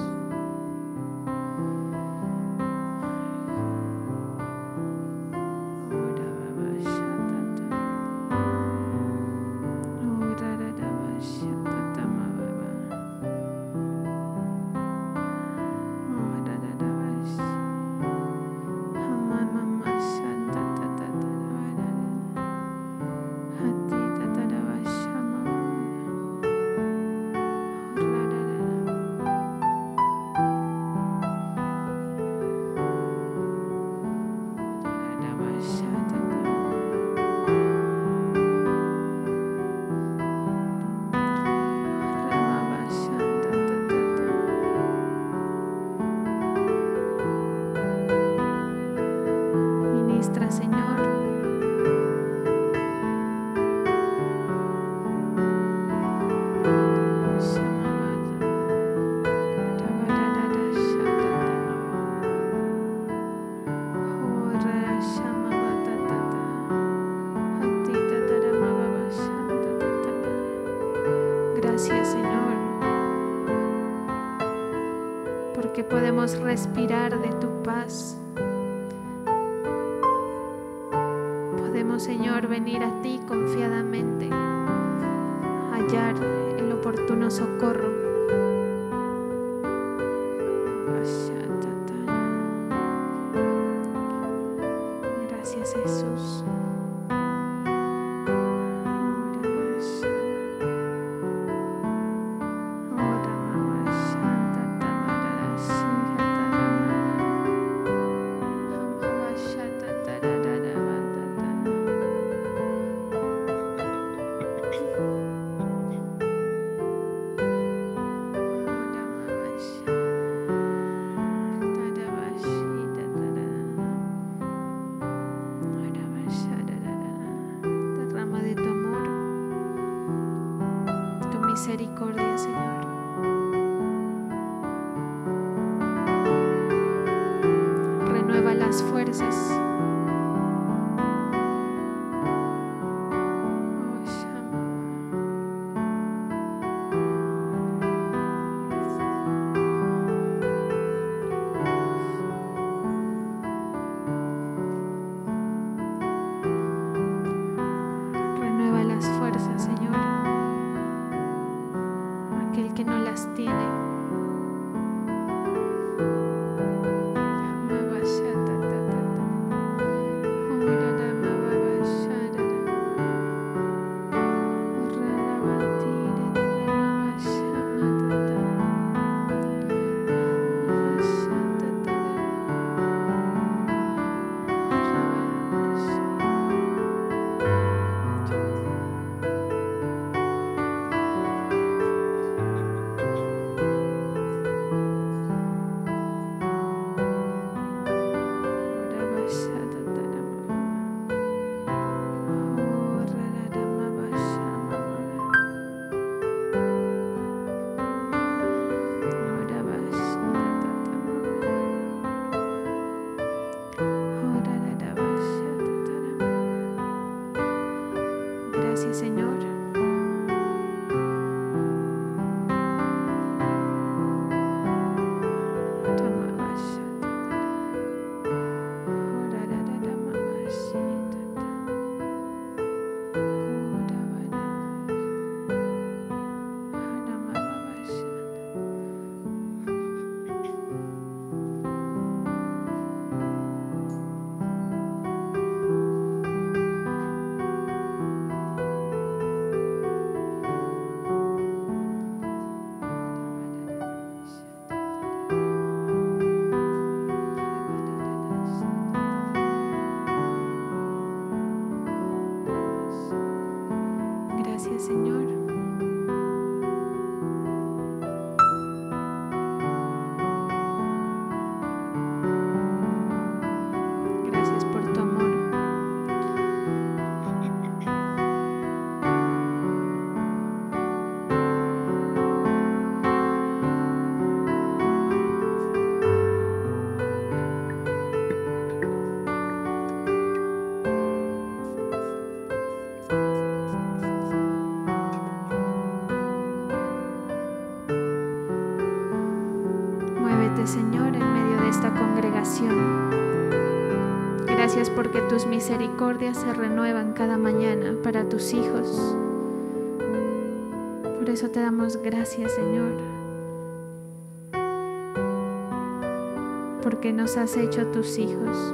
porque podemos respirar de tu paz. Podemos, Señor, venir a ti confiadamente, hallar el oportuno socorro. Gracias, Jesús. Derrama de tu amor, tu misericordia, Señor. Renueva las fuerzas. Renueva las fuerzas, Señor. Aquel que no las tiene. Gracias, Señor. Gracias, Señor. Gracias por tu amor. Muévete, Señor, en medio de esta congregación. Gracias porque tus misericordias se renuevan cada mañana para tus hijos. Por eso te damos gracias, Señor, porque nos has hecho tus hijos.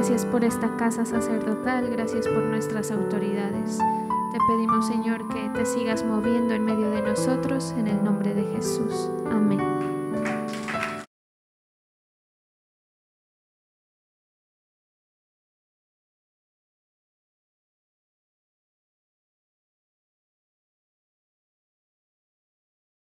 Gracias por esta casa sacerdotal, gracias por nuestras autoridades. Te pedimos, Señor, que te sigas moviendo en medio de nosotros, en el nombre de Jesús.